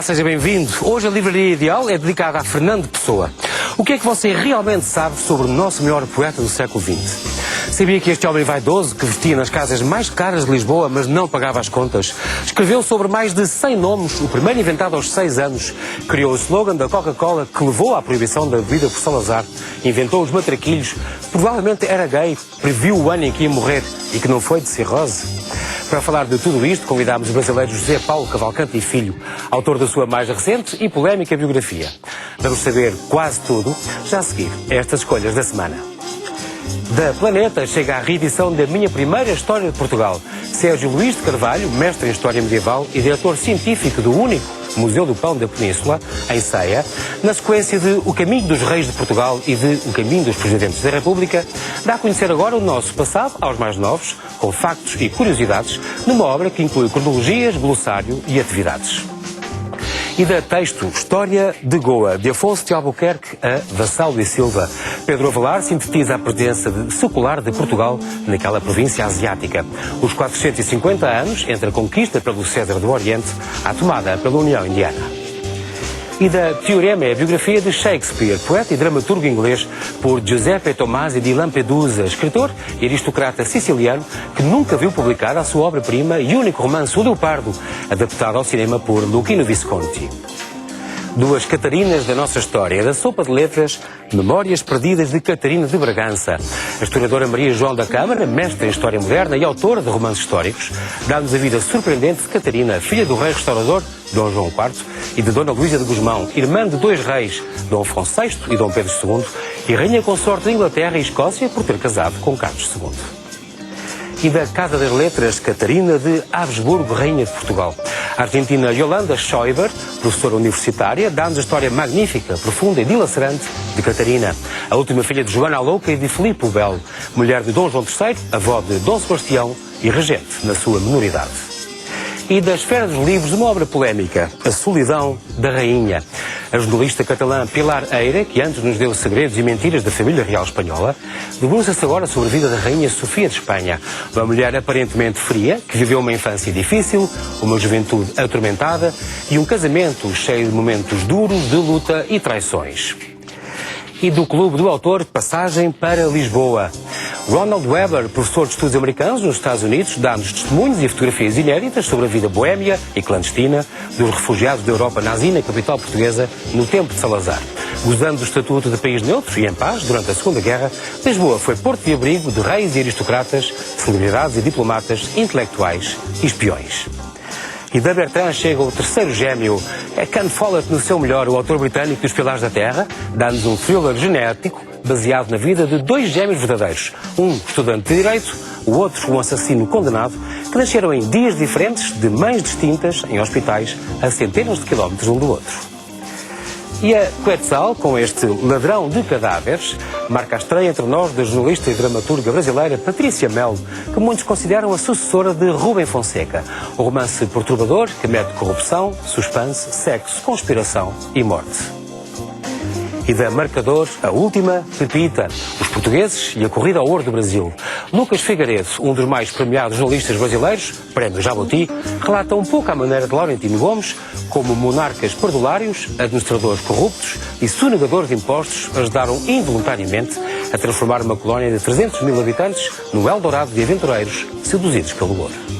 seja bem-vindo. Hoje a Livraria Ideal é dedicada a Fernando Pessoa. O que é que você realmente sabe sobre o nosso maior poeta do século XX? Sabia que este homem vaidoso, que vestia nas casas mais caras de Lisboa, mas não pagava as contas, escreveu sobre mais de 100 nomes, o primeiro inventado aos 6 anos, criou o slogan da Coca-Cola que levou à proibição da bebida por Salazar, inventou os matraquilhos, provavelmente era gay, previu o ano em que ia morrer e que não foi de cirrose? Para falar de tudo isto, convidámos o brasileiro José Paulo Cavalcante e Filho, autor da sua mais recente e polémica biografia. Vamos saber quase tudo já a seguir estas escolhas da semana. Da Planeta chega a reedição da minha primeira história de Portugal. Sérgio Luís de Carvalho, mestre em História Medieval e diretor científico do único Museu do Pão da Península, em Ceia, na sequência de O Caminho dos Reis de Portugal e de O Caminho dos Presidentes da República, dá a conhecer agora o nosso passado aos mais novos, com factos e curiosidades, numa obra que inclui cronologias, glossário e atividades. E da texto História de Goa, de Afonso de Albuquerque a Vassalo e Silva, Pedro Avelar sintetiza a presença secular de Portugal naquela província asiática. Os 450 anos entre a conquista pelo César do Oriente à tomada pela União Indiana. E da Teorema é a biografia de Shakespeare, poeta e dramaturgo inglês, por Giuseppe Tomasi di Lampedusa, escritor e aristocrata siciliano que nunca viu publicada a sua obra-prima e único romance, O Leopardo, adaptado ao cinema por Luchino Visconti. Duas Catarinas da nossa história, da sopa de letras, Memórias Perdidas de Catarina de Bragança. A historiadora Maria João da Câmara, mestre em História Moderna e autora de romances históricos, dá-nos a vida surpreendente de Catarina, filha do rei restaurador Dom João IV e de Dona Luísa de Gusmão, irmã de dois reis, Dom Afonso VI e Dom Pedro II, e rainha consorte de Inglaterra e Escócia por ter casado com Carlos II. E da Casa das Letras, Catarina de Habsburgo, Rainha de Portugal. A argentina Yolanda Schäuber, professora universitária, dá-nos a história magnífica, profunda e dilacerante de Catarina, a última filha de Joana a Louca e de Filipe o Belo, mulher de Dom João III, avó de Dom Sebastião e regente na sua minoridade. E da esfera dos livros, uma obra polémica, A Solidão da Rainha. A jornalista catalã Pilar Eira, que antes nos deu segredos e mentiras da família real espanhola, debruça-se agora sobre a vida da Rainha Sofia de Espanha, uma mulher aparentemente fria, que viveu uma infância difícil, uma juventude atormentada e um casamento cheio de momentos duros de luta e traições. E do Clube do Autor, Passagem para Lisboa. Ronald Weber, professor de estudos americanos nos Estados Unidos, dá-nos testemunhos e fotografias inéditas sobre a vida boémia e clandestina dos refugiados da Europa nazi na capital portuguesa no tempo de Salazar. Gozando do estatuto de país neutro e em paz durante a Segunda Guerra, Lisboa foi porto de abrigo de reis e aristocratas, celebridades e diplomatas, intelectuais e espiões. E da Bertrand chega o terceiro gêmeo, é Ken Follett no seu melhor, o autor britânico dos Pilares da Terra, dá-nos um thriller genético baseado na vida de dois gêmeos verdadeiros, um estudante de Direito, o outro um assassino condenado, que nasceram em dias diferentes, de mães distintas, em hospitais, a centenas de quilómetros um do outro. E a Quetzal, com este ladrão de cadáveres, marca a estreia entre nós da jornalista e dramaturga brasileira Patrícia Melo, que muitos consideram a sucessora de Rubem Fonseca. Um romance perturbador que mete corrupção, suspense, sexo, conspiração e morte. E da Marcador, a última pepita, os portugueses e a corrida ao ouro do Brasil. Lucas Figueiredo, um dos mais premiados jornalistas brasileiros, prémio Jabuti, relata um pouco à maneira de Laurentino Gomes como monarcas perdulários, administradores corruptos e sonegadores de impostos ajudaram involuntariamente a transformar uma colónia de 300 mil habitantes no Eldorado de aventureiros seduzidos pelo ouro.